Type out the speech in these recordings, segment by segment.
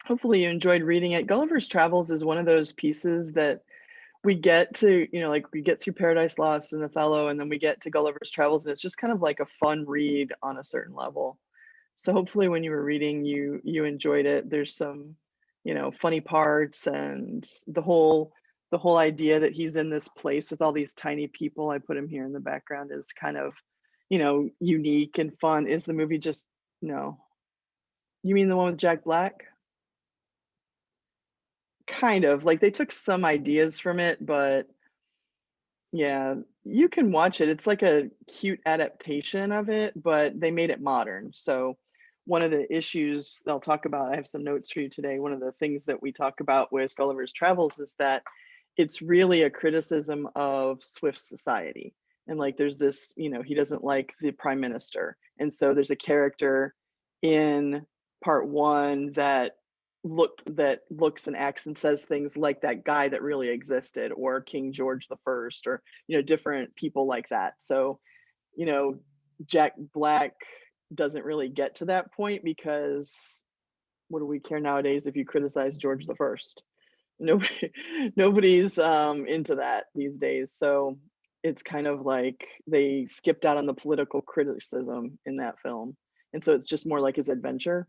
Hopefully you enjoyed reading it. Gulliver's Travels is one of those pieces that we get to, like we get through Paradise Lost and Othello, and then we get to Gulliver's Travels, and it's just kind of like a fun read on a certain level. So hopefully when you were reading, you enjoyed it. There's some, funny parts, and the whole idea that he's in this place with all these tiny people. I put him here in the background is kind of, unique and fun. Is the movie just no? You mean the one with Jack Black? Kind of like they took some ideas from it, but yeah, you can watch it. It's like a cute adaptation of it, but they made it modern. So one of the issues they'll talk about, I have some notes for you today. One of the things that we talk about with Gulliver's Travels is that it's really a criticism of Swift's society. And like there's this, he doesn't like the prime minister. And so there's a character in part one that looks and acts and says things like that guy that really existed, or King George the First, or different people like that. So you know Jack Black doesn't really get to that point, because what do we care nowadays if you criticize George the First? Nobody nobody's into that these days. So it's kind of like they skipped out on the political criticism in that film, and so it's just more like his adventure,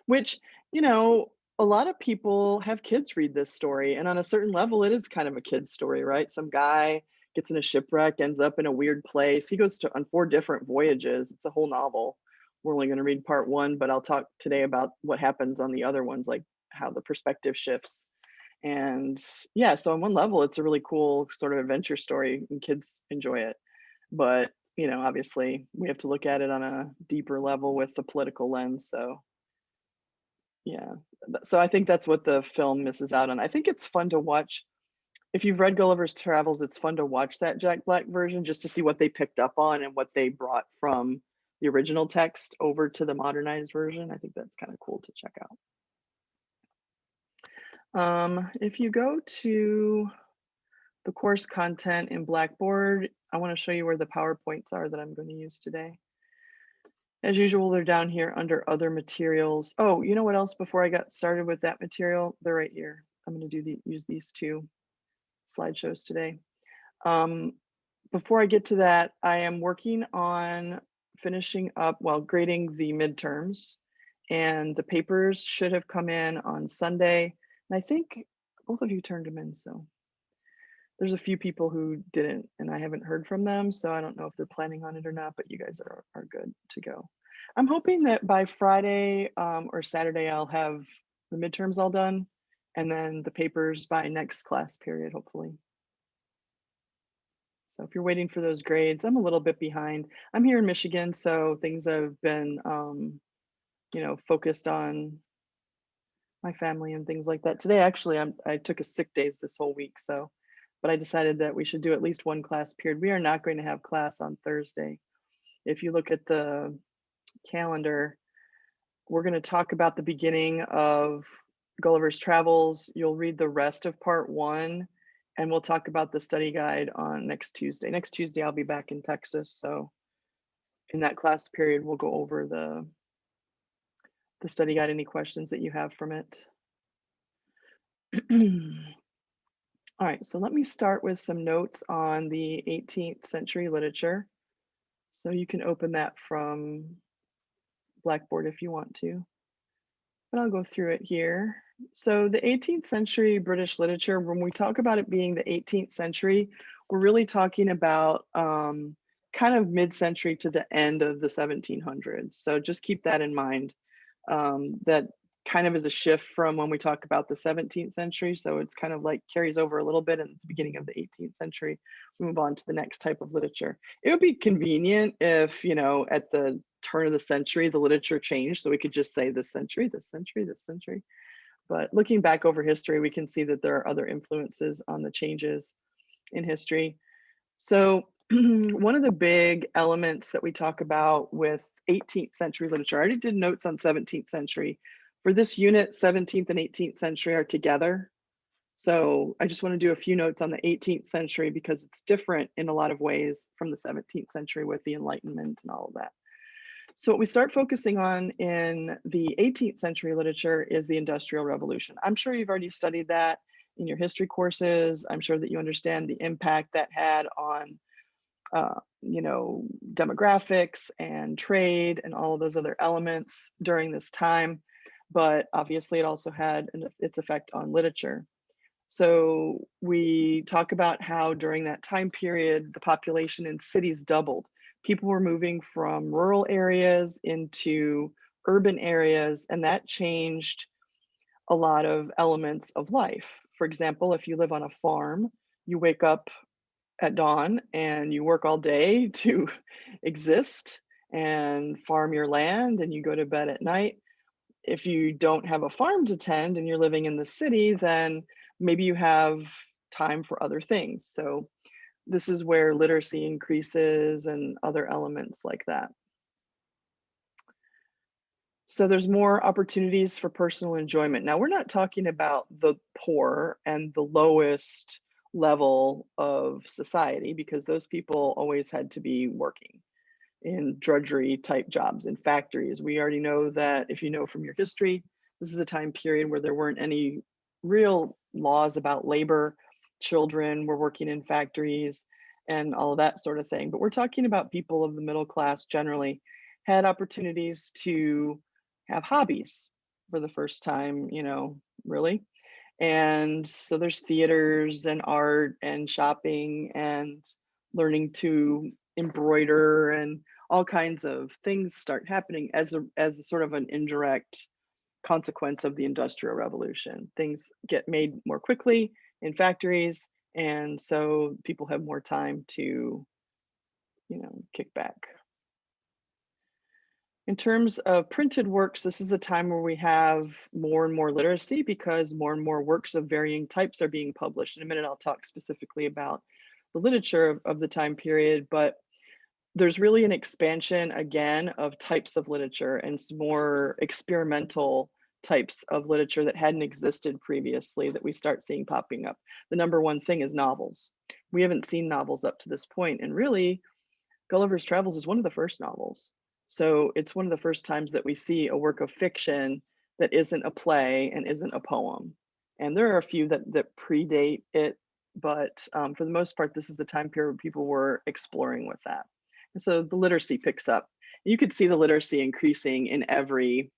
which, you know, a lot of people have kids read this story, and on a certain level, it is kind of a kid's story, right? Some guy gets in a shipwreck, ends up in a weird place. He goes on 4 different voyages. It's a whole novel. We're only going to read part one, but I'll talk today about what happens on the other ones, like how the perspective shifts. And yeah, so on one level, it's a really cool sort of adventure story, and kids enjoy it. But, obviously, we have to look at it on a deeper level with the political lens. So yeah. So I think that's what the film misses out on. I think it's fun to watch. If you've read Gulliver's Travels, it's fun to watch that Jack Black version just to see what they picked up on and what they brought from the original text over to the modernized version. I think that's kind of cool to check out. If you go to the course content in Blackboard, I want to show you where the PowerPoints are that I'm going to use today. As usual, they're down here under other materials. Oh, you know what else before I got started with that material? They're right here. I'm going to use these 2 slideshows today. Before I get to that, I am working on finishing up, grading the midterms, and the papers should have come in on Sunday. And I think both of you turned them in, so there's a few people who didn't, and I haven't heard from them, so I don't know if they're planning on it or not, but you guys are good to go. I'm hoping that by Friday or Saturday, I'll have the midterms all done, and then the papers by next class period, hopefully. So if you're waiting for those grades, I'm a little bit behind. I'm here in Michigan, so things have been, focused on my family and things like that. Today, actually, I took a sick days this whole week, so, but I decided that we should do at least one class period. We are not going to have class on Thursday. If you look at the calendar, we're going to talk about the beginning of Gulliver's Travels. You'll read the rest of part one, and we'll talk about the study guide on next Tuesday. Next Tuesday, I'll be back in Texas, so in that class period, we'll go over the study guide, any questions that you have from it. All right, so let me start with some notes on the 18th century literature. So you can open that from Blackboard if you want to, but I'll go through it here. So the 18th century British literature, when we talk about it being the 18th century, we're really talking about kind of mid-century to the end of the 1700s. So just keep that in mind. That kind of is a shift from when we talk about the 17th century. So it's kind of like carries over a little bit in the beginning of the 18th century. We move on to the next type of literature. It would be convenient if, at the turn of the century, the literature changed. So we could just say this century, this century, this century. But looking back over history, we can see that there are other influences on the changes in history. So one of the big elements that we talk about with 18th century literature, I already did notes on 17th century. For this unit, 17th and 18th century are together. So I just want to do a few notes on the 18th century because it's different in a lot of ways from the 17th century with the Enlightenment and all of that. So what we start focusing on in the 18th century literature is the Industrial Revolution. I'm sure you've already studied that in your history courses. I'm sure that you understand the impact that had on, demographics and trade and all of those other elements during this time. But obviously, it also had its effect on literature. So we talk about how during that time period, the population in cities doubled. People were moving from rural areas into urban areas, and that changed a lot of elements of life. For example, if you live on a farm, you wake up at dawn and you work all day to exist and farm your land, and you go to bed at night. If you don't have a farm to tend and you're living in the city, then maybe you have time for other things. So this is where literacy increases and other elements like that. So there's more opportunities for personal enjoyment. Now, we're not talking about the poor and the lowest level of society, because those people always had to be working in drudgery type jobs in factories. We already know that, if you know from your history, this is a time period where there weren't any real laws about labor. Children were working in factories and all of that sort of thing. But we're talking about people of the middle class generally had opportunities to have hobbies for the first time, really. And so there's theaters and art and shopping and learning to embroider, and all kinds of things start happening as a sort of an indirect consequence of the Industrial Revolution. Things get made more quickly in factories, and so people have more time to, kick back. In terms of printed works, this is a time where we have more and more literacy, because more and more works of varying types are being published. In a minute, I'll talk specifically about the literature of the time period, but there's really an expansion again of types of literature and some more experimental types of literature that hadn't existed previously that we start seeing popping up. The number one thing is novels. We haven't seen novels up to this point, and really, Gulliver's Travels is one of the first novels. So it's one of the first times that we see a work of fiction that isn't a play and isn't a poem. And there are a few that predate it, but for the most part, this is the time period where people were exploring with that. And so the literacy picks up. You could see the literacy increasing in every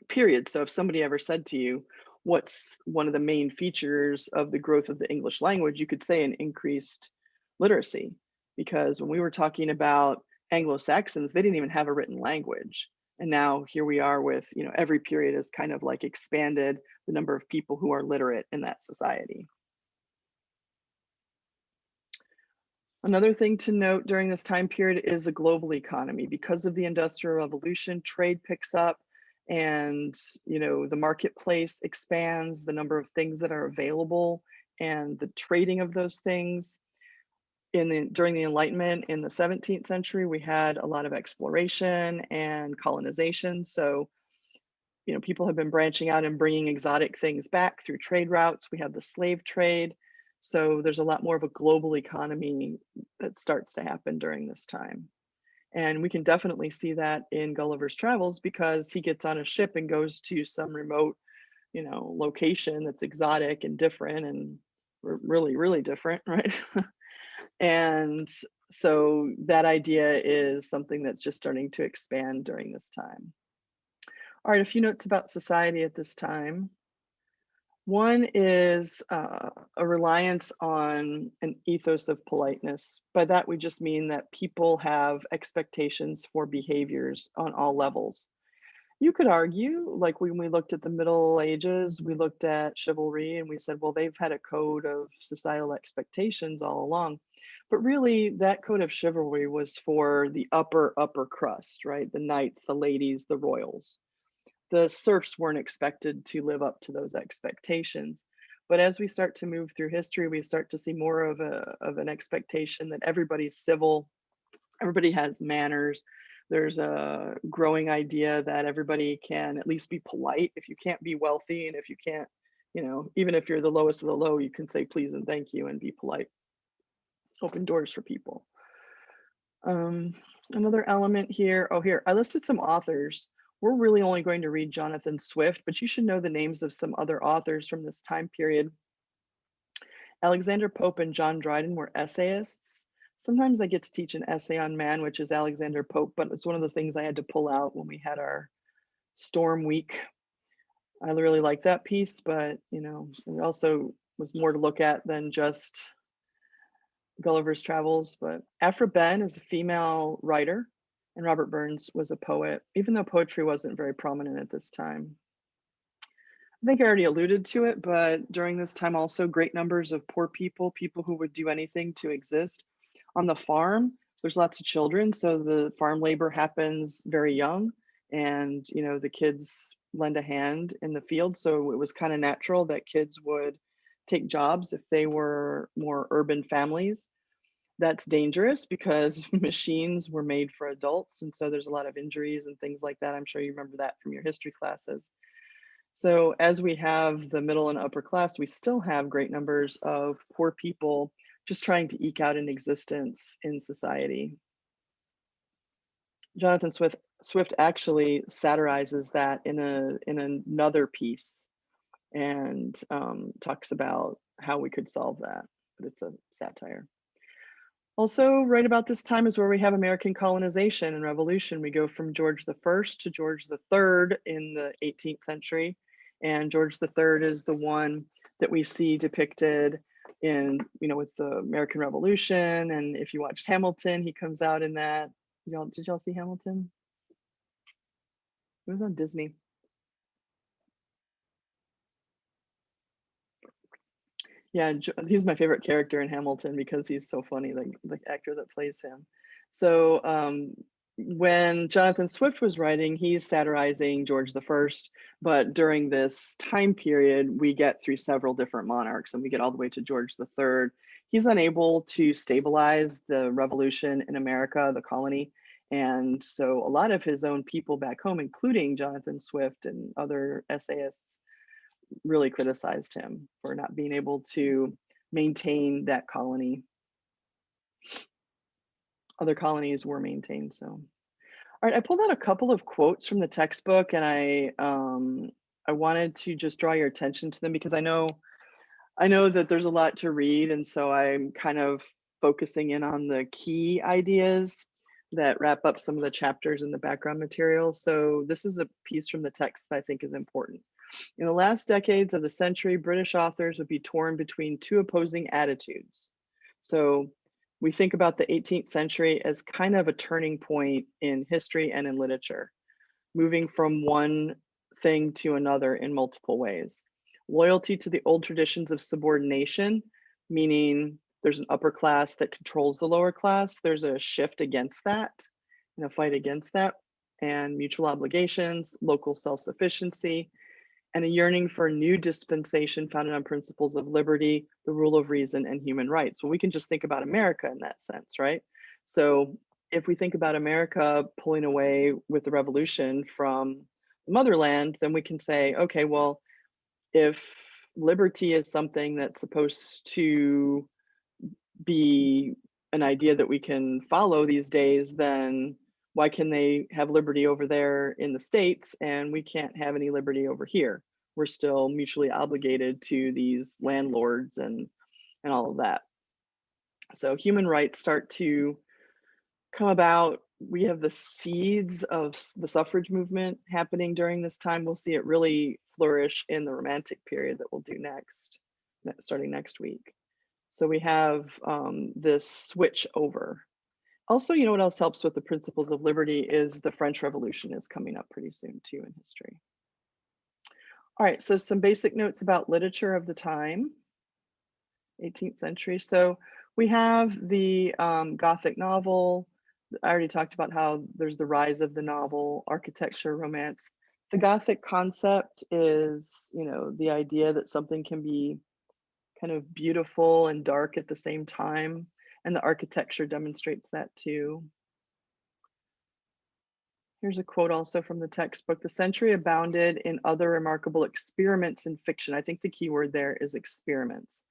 period. So if somebody ever said to you, what's one of the main features of the growth of the English language, you could say an increased literacy. Because when we were talking about Anglo-Saxons, they didn't even have a written language. And now here we are with, every period has kind of like expanded the number of people who are literate in that society. Another thing to note during this time period is the global economy. Because of the Industrial Revolution, trade picks up, and the marketplace expands, the number of things that are available and the trading of those things. During the Enlightenment in the 17th century, we had a lot of exploration and colonization. So, people have been branching out and bringing exotic things back through trade routes. We have the slave trade. So there's a lot more of a global economy that starts to happen during this time. And we can definitely see that in Gulliver's Travels, because he gets on a ship and goes to some remote, location that's exotic and different and really, really different, right? And so that idea is something that's just starting to expand during this time. All right, a few notes about society at this time. One is a reliance on an ethos of politeness. By that, we just mean that people have expectations for behaviors on all levels. You could argue, like when we looked at the Middle Ages, we looked at chivalry and we said, well, they've had a code of societal expectations all along. But really, that code of chivalry was for the upper crust, right? The knights, the ladies, the royals. The serfs weren't expected to live up to those expectations. But as we start to move through history, we start to see more of an expectation that everybody's civil, everybody has manners. There's a growing idea that everybody can at least be polite. If you can't be wealthy, and if you can't, even if you're the lowest of the low, you can say please and thank you and be polite. Open doors for people. Another element here, oh, here, I listed some authors. We're really only going to read Jonathan Swift, but you should know the names of some other authors from this time period. Alexander Pope and John Dryden were essayists. Sometimes I get to teach an essay on man, which is Alexander Pope, but it's one of the things I had to pull out when we had our storm week. I really like that piece, but you know, it also was more to look at than just Gulliver's Travels. But Aphra Behn is a female writer, and Robert Burns was a poet, even though poetry wasn't very prominent at this time. I think I already alluded to it, but during this time also great numbers of poor people, people who would do anything to exist. On the farm, there's lots of children, so the farm labor happens very young, and you know the kids lend a hand in the field, so it was kind of natural that kids would take jobs if they were more urban families. That's dangerous because machines were made for adults, and so there's a lot of injuries and things like that. I'm sure you remember that from your history classes. So as we have the middle and upper class, we still have great numbers of poor people just trying to eke out an existence in society. Jonathan Swift actually satirizes that in another piece and talks about how we could solve that, but it's a satire. Also, right about this time is where we have American colonization and revolution. We go from George the First to George the Third in the 18th century. And George the Third is the one that we see depicted in, you know, with the American Revolution. And if you watched Hamilton, he comes out in that. Did y'all see Hamilton? It was on Disney. Yeah, he's my favorite character in Hamilton because he's so funny, the actor that plays him. So when Jonathan Swift was writing, he's satirizing George the First, but during this time period, we get through several different monarchs and we get all the way to George the Third. He's unable to stabilize the revolution in America, the colony. And so a lot of his own people back home, including Jonathan Swift and other essayists, really criticized him for not being able to maintain that colony. Other colonies were maintained. So, all right, I pulled out a couple of quotes from the textbook, and I wanted to just draw your attention to them because I know that there's a lot to read, and so I'm kind of focusing in on the key ideas that wrap up some of the chapters in the background material. So this is a piece from the text that I think is important. In the last decades of the century, British authors would be torn between two opposing attitudes. So we think about the 18th century as kind of a turning point in history and in literature, moving from one thing to another in multiple ways. Loyalty to the old traditions of subordination, meaning there's an upper class that controls the lower class. There's a shift against that and a fight against that, and mutual obligations, local self-sufficiency, and a yearning for a new dispensation founded on principles of liberty, the rule of reason, and human rights. Well, we can just think about America in that sense, right? So if we think about America pulling away with the revolution from the motherland, then we can say, okay, well, if liberty is something that's supposed to be an idea that we can follow these days, then why can they have liberty over there in the States and we can't have any liberty over here? We're still mutually obligated to these landlords and all of that. So human rights start to come about. We have the seeds of the suffrage movement happening during this time. We'll see it really flourish in the Romantic period that we'll do next, starting next week. So we have this switch over. Also, you know what else helps with the principles of liberty is the French Revolution is coming up pretty soon too in history. All right, so some basic notes about literature of the time, 18th century. So we have the Gothic novel. I already talked about how there's the rise of the novel, architecture, romance. The Gothic concept is, you know, the idea that something can be kind of beautiful and dark at the same time. And the architecture demonstrates that too. Here's a quote also from the textbook. The century abounded in other remarkable experiments in fiction. I think the key word there is experiments.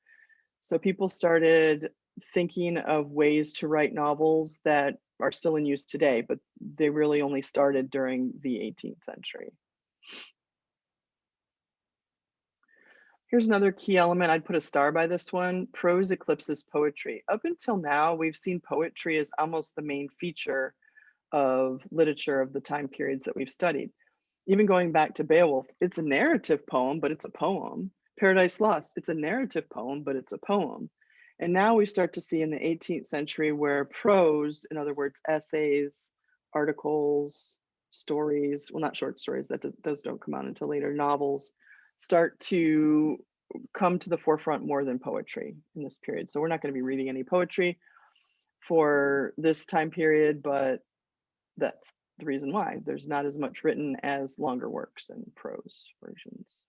So people started thinking of ways to write novels that are still in use today, but they really only started during the 18th century. Here's another key element. I'd put a star by this one. Prose eclipses poetry. Up until now, we've seen poetry as almost the main feature of literature of the time periods that we've studied. Even going back to Beowulf, it's a narrative poem, but it's a poem. Paradise Lost, it's a narrative poem, but it's a poem. And now we start to see in the 18th century where prose, in other words, essays, articles, stories, well, not short stories, those don't come out until later, novels, start to come to the forefront more than poetry in this period. So we're not going to be reading any poetry for this time period, but that's the reason why. There's not as much written as longer works and prose versions.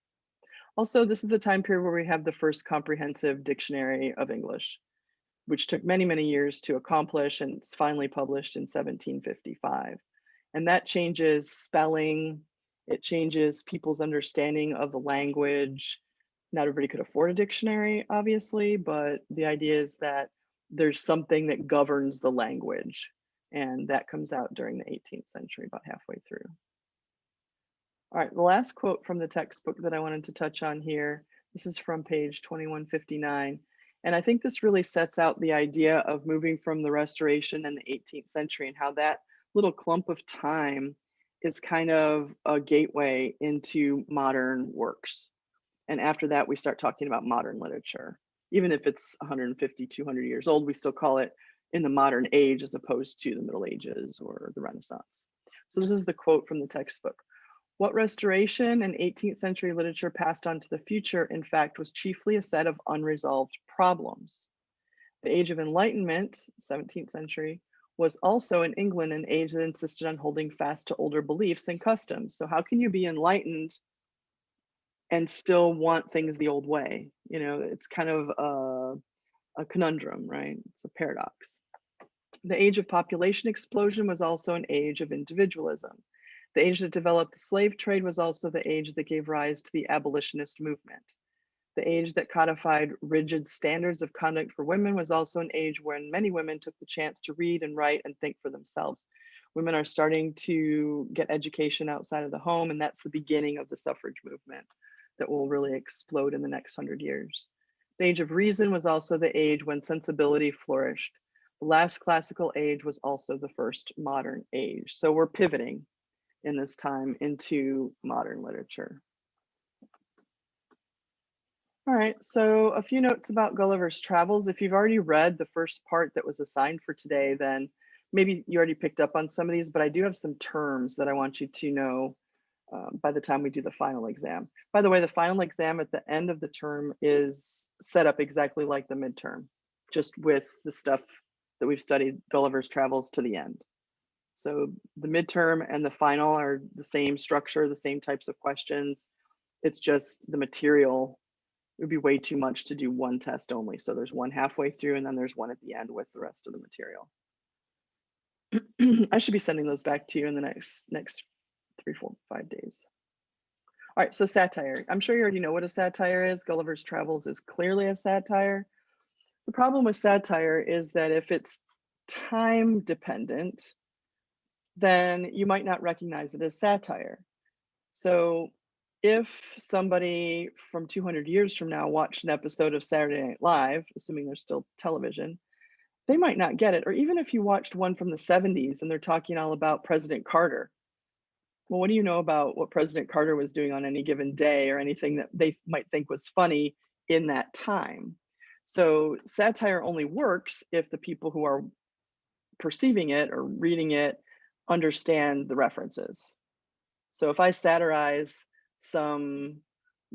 Also, this is the time period where we have the first comprehensive dictionary of English, which took many, many years to accomplish, and it's finally published in 1755. And that changes spelling, it changes people's understanding of the language. Not everybody could afford a dictionary, obviously, but the idea is that there's something that governs the language. And that comes out during the 18th century, about halfway through. All right, the last quote from the textbook that I wanted to touch on here, this is from page 2159. And I think this really sets out the idea of moving from the Restoration and the 18th century and how that little clump of time is kind of a gateway into modern works. And after that, we start talking about modern literature. Even if it's 150, 200 years old, we still call it in the modern age as opposed to the Middle Ages or the Renaissance. So this is the quote from the textbook. What Restoration and 18th century literature passed on to the future, in fact, was chiefly a set of unresolved problems. The Age of Enlightenment, 17th century, was also in England an age that insisted on holding fast to older beliefs and customs. So how can you be enlightened and still want things the old way? You know, it's kind of a conundrum, right? It's a paradox. The age of population explosion was also an age of individualism. The age that developed the slave trade was also the age that gave rise to the abolitionist movement. The age that codified rigid standards of conduct for women was also an age when many women took the chance to read and write and think for themselves. Women are starting to get education outside of the home, and that's the beginning of the suffrage movement that will really explode in the next 100 years. The age of reason was also the age when sensibility flourished. The last classical age was also the first modern age. So we're pivoting in this time into modern literature. All right, so a few notes about Gulliver's Travels. If you've already read the first part that was assigned for today, then maybe you already picked up on some of these, but I do have some terms that I want you to know by the time we do the final exam. By the way, the final exam at the end of the term is set up exactly like the midterm, just with the stuff that we've studied Gulliver's Travels to the end. So the midterm and the final are the same structure, the same types of questions. It's just the material. It would be way too much to do one test only. So there's one halfway through and then there's one at the end with the rest of the material. I should be sending those back to you in the next 3, 4, 5 days. All right, so satire. I'm sure you already know what a satire is. Gulliver's Travels is clearly a satire. The problem with satire is that if it's time dependent, then you might not recognize it as satire. So if somebody from 200 years from now watched an episode of Saturday Night Live, assuming there's still television, they might not get it. Or even if you watched one from the 70s and they're talking all about President Carter, well, what do you know about what President Carter was doing on any given day or anything that they might think was funny in that time? So satire only works if the people who are perceiving it or reading it understand the references. So if I satirize one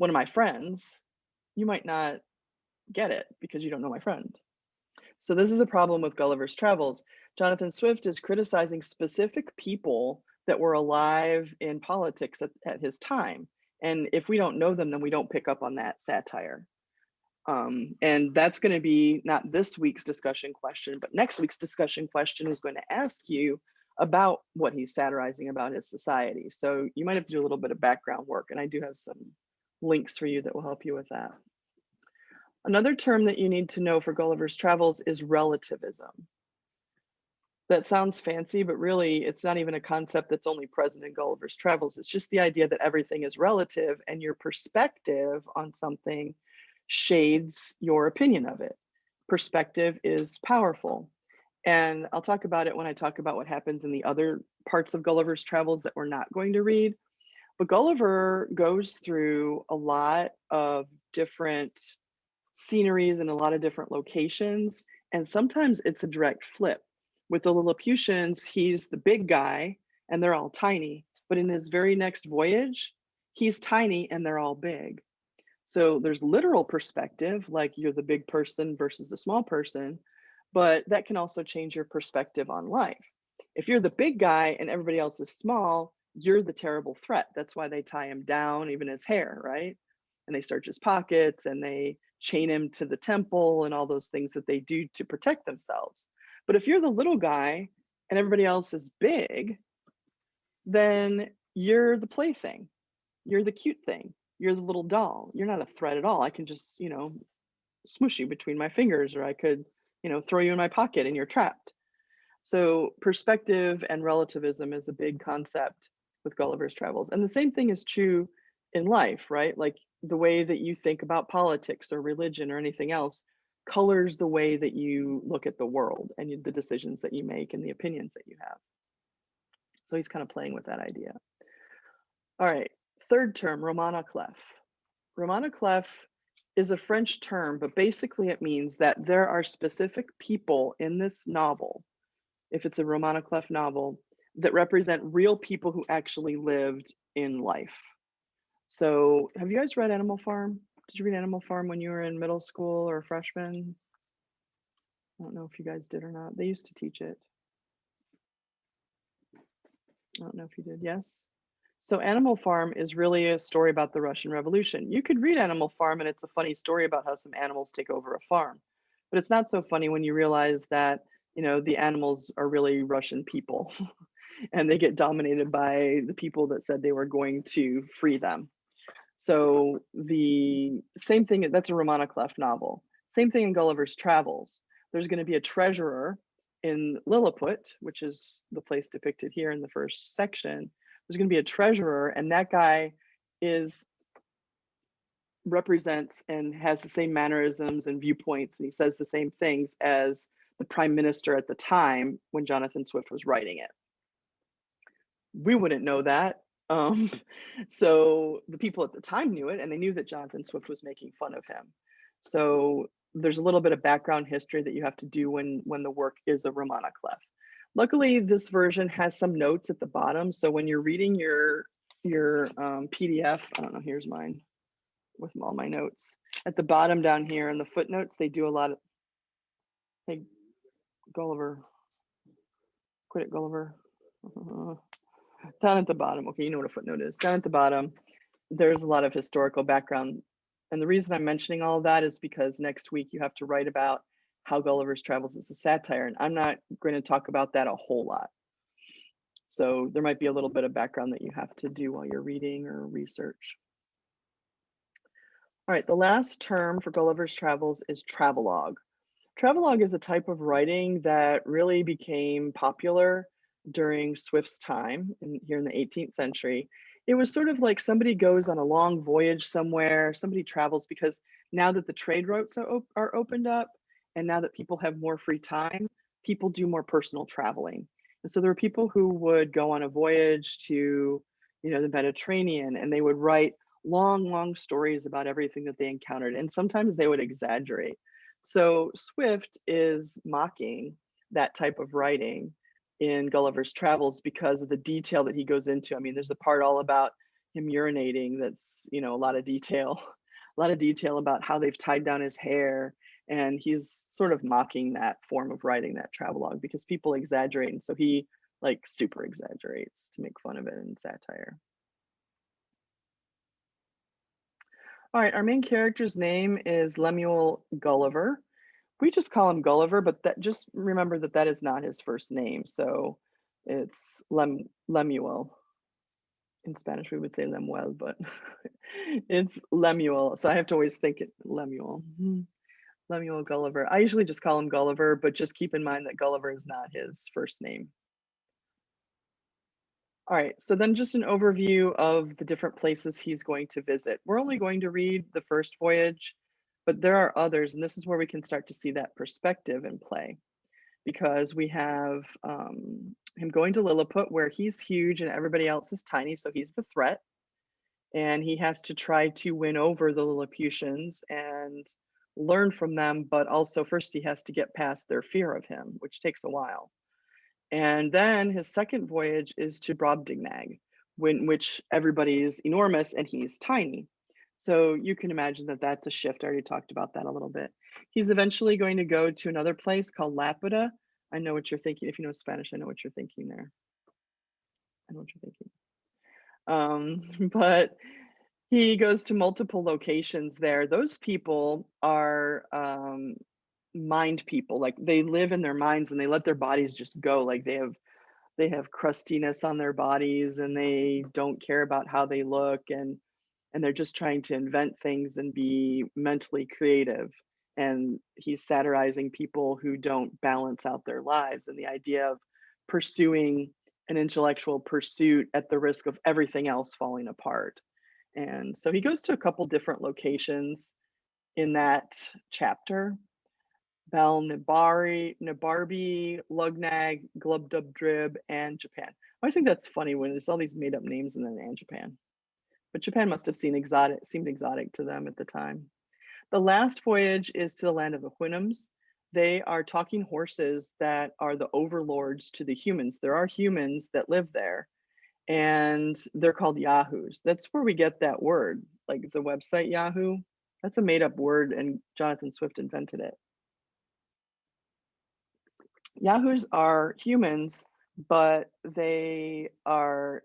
of my friends, you might not get it because you don't know my friend. So this is a problem with Gulliver's Travels. Jonathan Swift is criticizing specific people that were alive in politics at his time. And if we don't know them, then we don't pick up on that satire. And that's going to be not this week's discussion question, but next week's discussion question is going to ask you about what he's satirizing about his society. So you might have to do a little bit of background work, and I do have some links for you that will help you with that. Another term that you need to know for Gulliver's Travels is relativism. That sounds fancy, but really it's not even a concept that's only present in Gulliver's Travels. It's just the idea that everything is relative and your perspective on something shades your opinion of it. Perspective is powerful. And I'll talk about it when I talk about what happens in the other parts of Gulliver's Travels that we're not going to read. But Gulliver goes through a lot of different sceneries in a lot of different locations, and sometimes it's a direct flip. With the Lilliputians, he's the big guy and they're all tiny, but in his very next voyage, he's tiny and they're all big. So there's literal perspective, like you're the big person versus the small person, but that can also change your perspective on life. If you're the big guy and everybody else is small, you're the terrible threat. That's why they tie him down, even his hair, right? And they search his pockets and they chain him to the temple and all those things that they do to protect themselves. But if you're the little guy and everybody else is big, then you're the plaything. You're the cute thing. You're the little doll. You're not a threat at all. I can just, smoosh you between my fingers, or I could, throw you in my pocket and you're trapped. So perspective and relativism is a big concept with Gulliver's Travels. And the same thing is true in life, right? Like the way that you think about politics or religion or anything else colors the way that you look at the world and the decisions that you make and the opinions that you have. So he's kind of playing with that idea. All right, third term, romanaclef. Romanaclef is a French term, but basically it means that there are specific people in this novel, if it's a romanaclef novel, that represent real people who actually lived in life. So have you guys read Animal Farm? Did you read Animal Farm when you were in middle school or freshman? I don't know if you guys did or not. They used to teach it. I don't know if you did. Yes? So Animal Farm is really a story about the Russian Revolution. You could read Animal Farm and it's a funny story about how some animals take over a farm. But it's not so funny when you realize that, the animals are really Russian people and they get dominated by the people that said they were going to free them. So the same thing, that's a Romanaclef novel. Same thing in Gulliver's Travels. There's going to be a treasurer in Lilliput, which is the place depicted here in the first section. There's going to be a treasurer, and that guy represents and has the same mannerisms and viewpoints, and he says the same things as the prime minister at the time when Jonathan Swift was writing it. We wouldn't know that. So the people at the time knew it, and they knew that Jonathan Swift was making fun of him. So there's a little bit of background history that you have to do when the work is a romanaclef. Luckily, this version has some notes at the bottom. So when you're reading your PDF, I don't know, here's mine with all my notes. At the bottom down here in the footnotes, they do a lot of, hey, Gulliver, quit it, Gulliver. Down at the bottom, okay, you know what a footnote is. Down at the bottom, there's a lot of historical background. And the reason I'm mentioning all of that is because next week you have to write about how Gulliver's Travels is a satire, and I'm not going to talk about that a whole lot. So there might be a little bit of background that you have to do while you're reading or research. All right, the last term for Gulliver's Travels is travelogue. Travelogue is a type of writing that really became popular during Swift's time here in the 18th century. It was sort of like somebody goes on a long voyage somewhere, somebody travels, because now that the trade routes are opened up and now that people have more free time, people do more personal traveling. And so there were people who would go on a voyage to, the Mediterranean, and they would write long stories about everything that they encountered. And sometimes they would exaggerate. So Swift is mocking that type of writing in Gulliver's Travels because of the detail that he goes into. I mean, there's a part all about him urinating that's, a lot of detail about how they've tied down his hair. And he's sort of mocking that form of writing, that travelogue, because people exaggerate. And so he super exaggerates to make fun of it in satire. All right, our main character's name is Lemuel Gulliver. We just call him Gulliver, but just remember that is not his first name. So it's Lemuel. In Spanish, we would say Lemuel, but it's Lemuel. So I have to always think it Lemuel. Lemuel Gulliver. I usually just call him Gulliver, but just keep in mind that Gulliver is not his first name. All right, so then just an overview of the different places he's going to visit. We're only going to read the first voyage, but there are others, and this is where we can start to see that perspective in play, because we have him going to Lilliput, where he's huge and everybody else is tiny, so he's the threat. And he has to try to win over the Lilliputians and learn from them, but also first he has to get past their fear of him, which takes a while. And then his second voyage is to Brobdingnag, which everybody is enormous and he's tiny. So you can imagine that that's a shift. I already talked about that a little bit. He's eventually going to go to another place called Laputa. I know what you're thinking. If you know Spanish, I know what you're thinking there. I know what you're thinking. But he goes to multiple locations there. Those people are mind people. Like they live in their minds and they let their bodies just go. Like they have crustiness on their bodies and they don't care about how they look, and they're just trying to invent things and be mentally creative. And he's satirizing people who don't balance out their lives, and the idea of pursuing an intellectual pursuit at the risk of everything else falling apart. And so he goes to a couple different locations in that chapter. Bel Nebarbi, Lugnag, Glubdubdrib, and Japan. I think that's funny when there's all these made up names and then and Japan. But Japan must have seemed exotic to them at the time. The last voyage is to the land of the Houyhnhnms. They are talking horses that are the overlords to the humans. There are humans that live there, and they're called Yahoos. That's where we get that word, like the website Yahoo. That's a made up word, and Jonathan Swift invented it. Yahoos are humans, but they are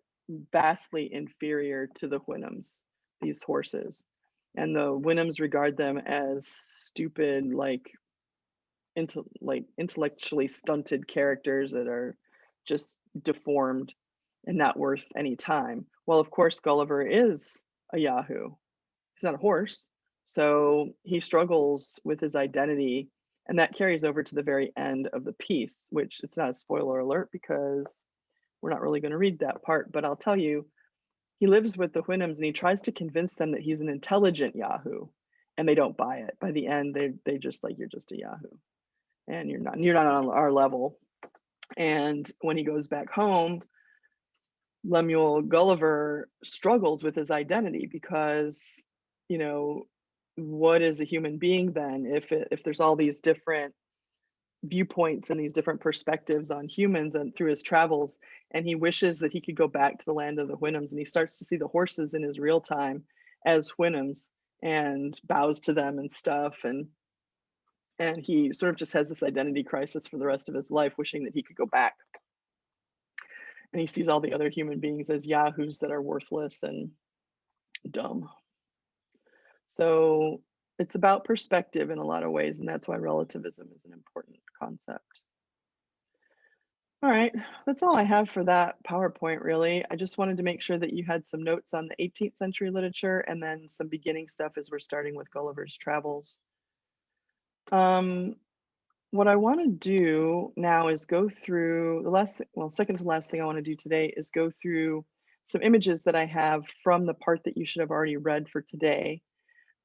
vastly inferior to the Houyhnhnms, these horses. And the Houyhnhnms regard them as stupid, like intellectually stunted characters that are just deformed and not worth any time. Well, of course, Gulliver is a Yahoo. He's not a horse. So he struggles with his identity, and that carries over to the very end of the piece, which it's not a spoiler alert because we're not really going to read that part, but I'll tell you, he lives with the Houyhnhnms and he tries to convince them that he's an intelligent Yahoo, and they don't buy it. By the end, they just like, you're just a Yahoo and you're not on our level. And when he goes back home, Lemuel Gulliver struggles with his identity because, you know, what is a human being then if there's all these different viewpoints and these different perspectives on humans and through his travels, and he wishes that he could go back to the land of the Houyhnhnms, and he starts to see the horses in his real time as Houyhnhnms and bows to them and stuff, and he sort of just has this identity crisis for the rest of his life, wishing that he could go back. And he sees all the other human beings as yahoos that are worthless and dumb. So it's about perspective in a lot of ways, and that's why relativism is an important concept. All right, that's all I have for that PowerPoint, really. I just wanted to make sure that you had some notes on the 18th century literature and then some beginning stuff as we're starting with Gulliver's Travels. What I want to do now is go through second to last thing I want to do today is go through some images that I have from the part that you should have already read for today.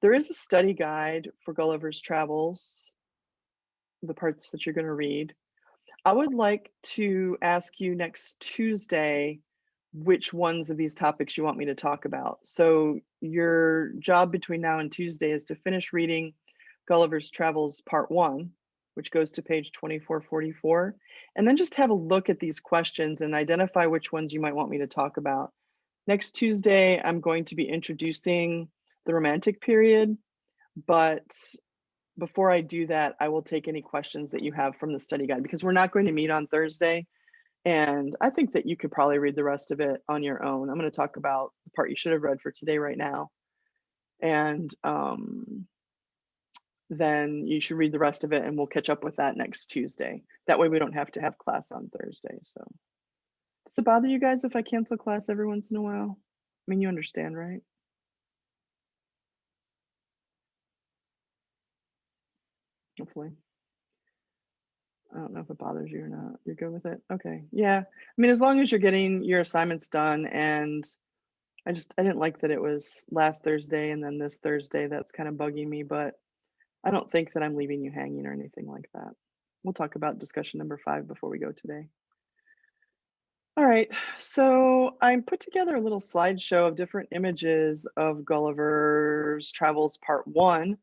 There is a study guide for Gulliver's Travels, the parts that you're going to read. I would like to ask you next Tuesday which ones of these topics you want me to talk about. So your job between now and Tuesday is to finish reading Gulliver's Travels Part 1, which goes to page 2444, and then just have a look at these questions and identify which ones you might want me to talk about. Next Tuesday, I'm going to be introducing the Romantic period, but before I do that, I will take any questions that you have from the study guide because we're not going to meet on Thursday. And I think that you could probably read the rest of it on your own. I'm going to talk about the part you should have read for today right now. And then you should read the rest of it and we'll catch up with that next Tuesday. That way we don't have to have class on Thursday. So does it bother you guys if I cancel class every once in a while? I mean, you understand, right? hopefully. I don't know if it bothers you or not. You're good with it? Okay. Yeah. I mean, as long as you're getting your assignments done, and I didn't like that it was last Thursday and then this Thursday. That's kind of bugging me, but I don't think that I'm leaving you hanging or anything like that. We'll talk about discussion number 5 before we go today. All right, so I put together a little slideshow of different images of Gulliver's Travels Part 1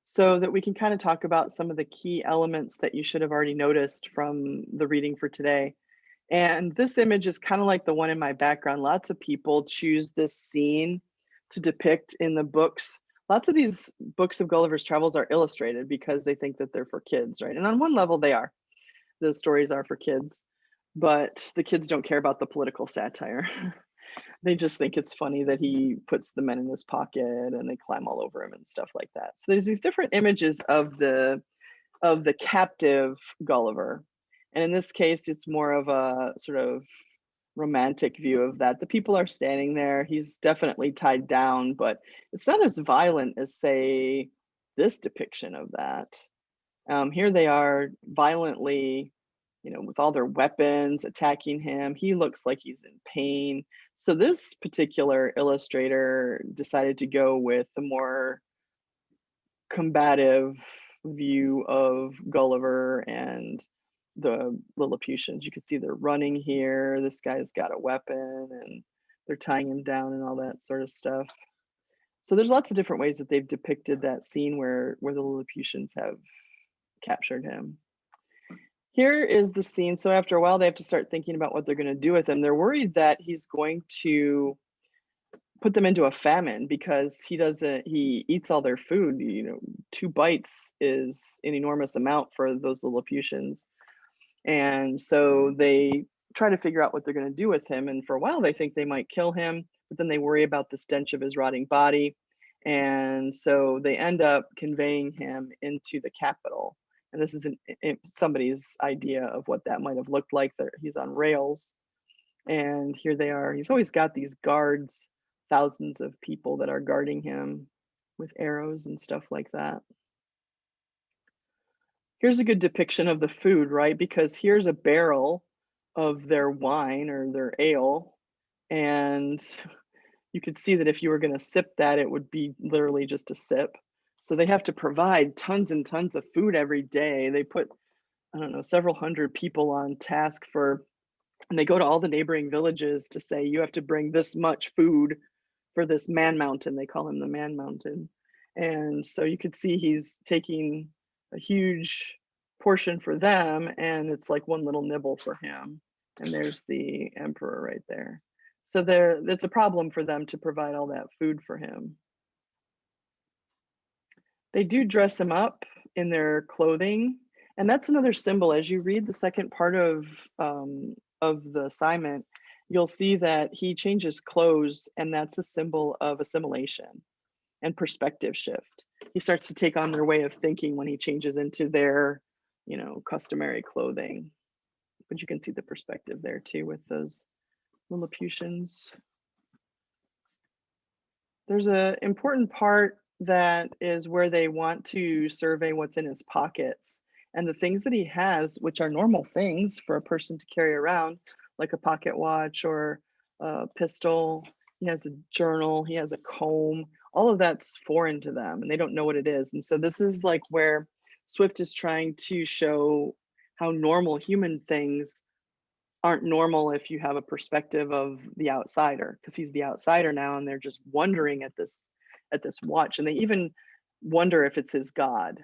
so that we can kind of talk about some of the key elements that you should have already noticed from the reading for today. And this image is kind of like the one in my background. Lots of people choose this scene to depict in the books. Lots of these books of Gulliver's Travels are illustrated because they think that they're for kids, right? And on one level, they are. The stories are for kids, but the kids don't care about the political satire. They just think it's funny that he puts the men in his pocket and they climb all over him and stuff like that. So there's these different images of the captive Gulliver. And in this case, it's more of a sort of romantic view of that. The people are standing there. He's definitely tied down, but it's not as violent as, say, this depiction of that. Here they are violently, with all their weapons attacking him. He looks like he's in pain. So this particular illustrator decided to go with the more combative view of Gulliver and the Lilliputians. You can see they're running here. This guy's got a weapon and they're tying him down and all that sort of stuff. So there's lots of different ways that they've depicted that scene where the Lilliputians have captured him. Here is the scene. So after a while, they have to start thinking about what they're going to do with him. They're worried that he's going to put them into a famine because he eats all their food. 2 bites is an enormous amount for those Lilliputians. And so they try to figure out what they're going to do with him. And for a while, they think they might kill him, but then they worry about the stench of his rotting body. And so they end up conveying him into the capital. And this is somebody's idea of what that might have looked like. He's on rails. And here they are. He's always got these guards, thousands of people that are guarding him with arrows and stuff like that. Here's a good depiction of the food, right? Because here's a barrel of their wine or their ale. And you could see that if you were going to sip that, it would be literally just a sip. So they have to provide tons and tons of food every day. They put, I don't know, several hundred people on task and they go to all the neighboring villages to say, you have to bring this much food for this man mountain. They call him the man mountain. And so you could see he's taking a huge portion for them, and it's like one little nibble for him. And there's the emperor right there. So it's a problem for them to provide all that food for him. They do dress him up in their clothing, and that's another symbol. As you read the second part of the assignment, you'll see that he changes clothes, and that's a symbol of assimilation and perspective shift. He starts to take on their way of thinking when he changes into their, customary clothing. But you can see the perspective there too with those Lilliputians. There's an important part that is where they want to survey what's in his pockets. And the things that he has, which are normal things for a person to carry around, like a pocket watch or a pistol, he has a journal, he has a comb, all of that's foreign to them and they don't know what it is. And so this is like where Swift is trying to show how normal human things aren't normal if you have a perspective of the outsider, because he's the outsider now and they're just wondering at this watch, and they even wonder if it's his god,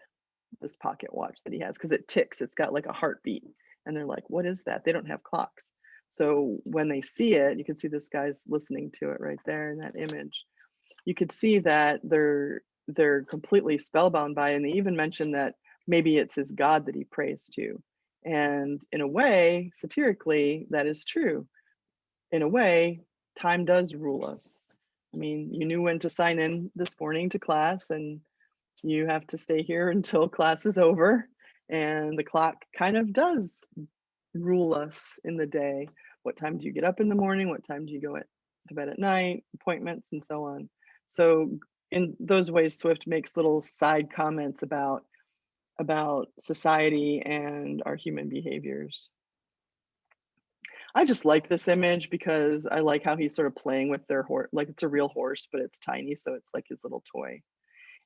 this pocket watch that he has, because it ticks, it's got like a heartbeat, and they're like, what is that? They don't have clocks. So when they see it, you can see this guy's listening to it right there in that image. You could see that they're completely spellbound by it, and they even mention that maybe it's his god that he prays to. And in a way, satirically, that is true. In a way, time does rule us. I mean, you knew when to sign in this morning to class, and you have to stay here until class is over. And the clock kind of does rule us in the day. What time do you get up in the morning? What time do you go to bed at night? Appointments and so on. So in those ways, Swift makes little side comments about about society and our human behaviors. I just like this image because I like how he's sort of playing with their horse, like it's a real horse, but it's tiny, so it's like his little toy.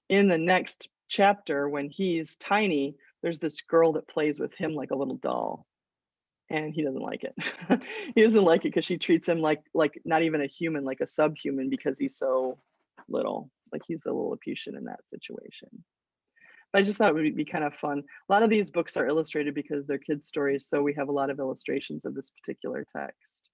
In the next chapter, when he's tiny, there's this girl that plays with him like a little doll, and he doesn't like it. He doesn't like it because she treats him like not even a human, like a subhuman, because he's so little. Like he's the Lilliputian in that situation. But I just thought it would be kind of fun. A lot of these books are illustrated because they're kids' stories, so we have a lot of illustrations of this particular text.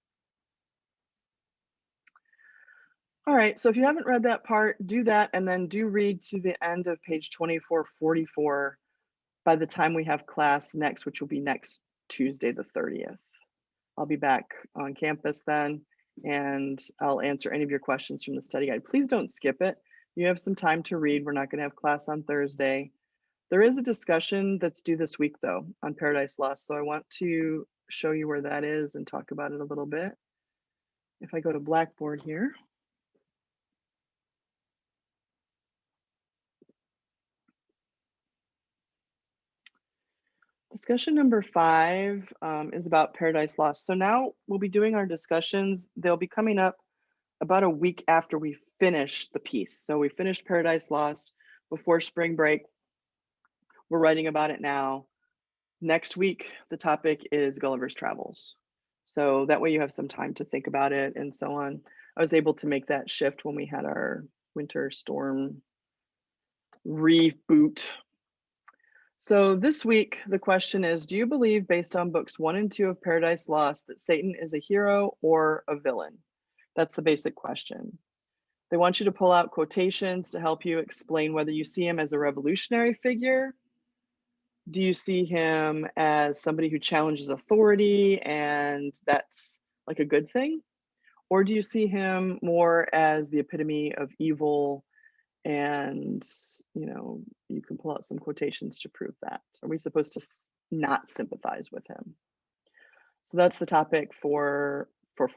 All right, so if you haven't read that part, do that, and then do read to the end of page 2444 by the time we have class next, which will be next Tuesday, the 30th. I'll be back on campus then, and I'll answer any of your questions from the study guide. Please don't skip it. You have some time to read. We're not going to have class on Thursday. There is a discussion that's due this week, though, on Paradise Lost, so I want to show you where that is and talk about it a little bit. If I go to Blackboard here. Discussion number 5 is about Paradise Lost. So now we'll be doing our discussions. They'll be coming up about a week after we finish the piece. So we finished Paradise Lost before spring break. We're writing about it now. Next week, the topic is Gulliver's Travels. So that way you have some time to think about it and so on. I was able to make that shift when we had our winter storm reboot. So this week, the question is, do you believe, based on books 1 and 2 of Paradise Lost, that Satan is a hero or a villain? That's the basic question. They want you to pull out quotations to help you explain whether you see him as a revolutionary figure. Do you see him as somebody who challenges authority and that's like a good thing? Or do you see him more as the epitome of evil? And, you can pull out some quotations to prove that. Are we supposed to not sympathize with him? So that's the topic for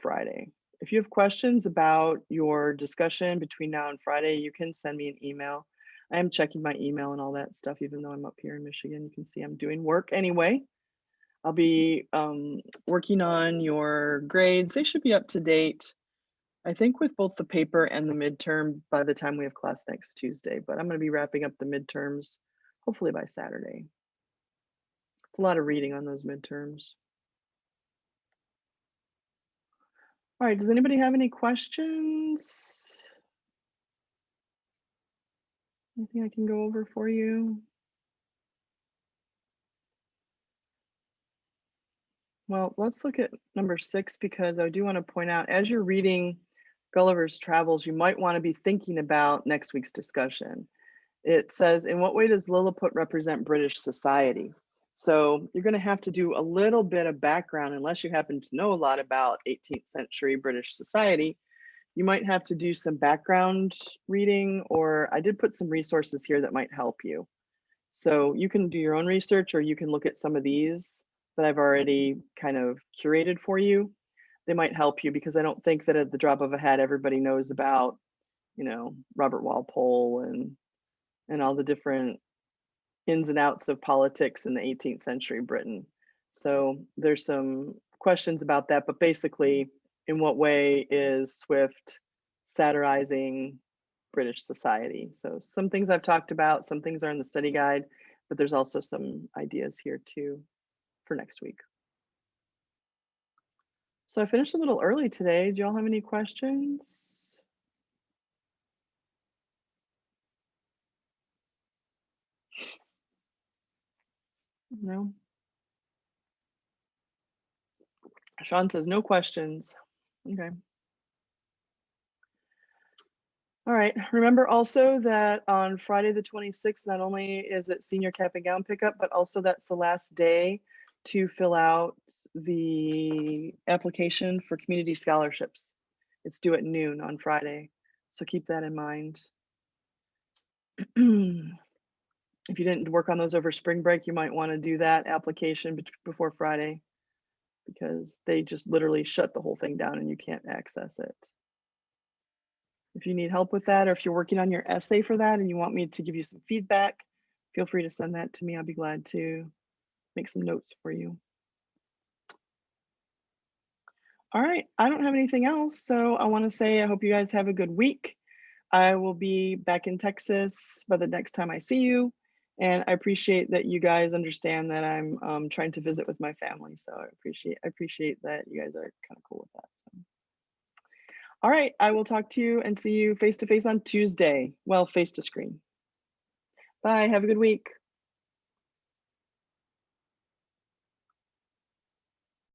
Friday. If you have questions about your discussion between now and Friday, you can send me an email. I am checking my email and all that stuff, even though I'm up here in Michigan. You can see I'm doing work anyway. I'll be working on your grades. They should be up to date, I think, with both the paper and the midterm by the time we have class next Tuesday, but I'm going to be wrapping up the midterms hopefully by Saturday. It's a lot of reading on those midterms. All right, does anybody have any questions? Anything I can go over for you? Well, let's look at number 6, because I do want to point out, as you're reading Gulliver's Travels, you might want to be thinking about next week's discussion. It says, in what way does Lilliput represent British society? So you're going to have to do a little bit of background, unless you happen to know a lot about 18th century British society. You might have to do some background reading, or I did put some resources here that might help you. So you can do your own research, or you can look at some of these that I've already kind of curated for you. They might help you, because I don't think that at the drop of a hat, everybody knows about, Robert Walpole and all the different ins and outs of politics in the 18th century Britain. So there's some questions about that, but basically, in what way is Swift satirizing British society? So some things I've talked about, some things are in the study guide, but there's also some ideas here too for next week. So I finished a little early today. Do y'all have any questions? No? Sean says no questions. Okay. All right. Remember also that on Friday the 26th, not only is it senior cap and gown pickup, but also that's the last day to fill out the application for community scholarships. It's due at noon on Friday, so keep that in mind. If you didn't work on those over spring break, you might want to do that application before Friday, because they just literally shut the whole thing down and you can't access it. If you need help with that, or if you're working on your essay for that and you want me to give you some feedback, feel free to send that to me. I'll be glad to make some notes for you. All right, I don't have anything else, so I want to say I hope you guys have a good week. I will be back in Texas by the next time I see you, and I appreciate that you guys understand that I'm trying to visit with my family. So I appreciate that you guys are kind of cool with that. So, all right, I will talk to you and see you face to face on Tuesday. Well, face to screen. Bye. Have a good week.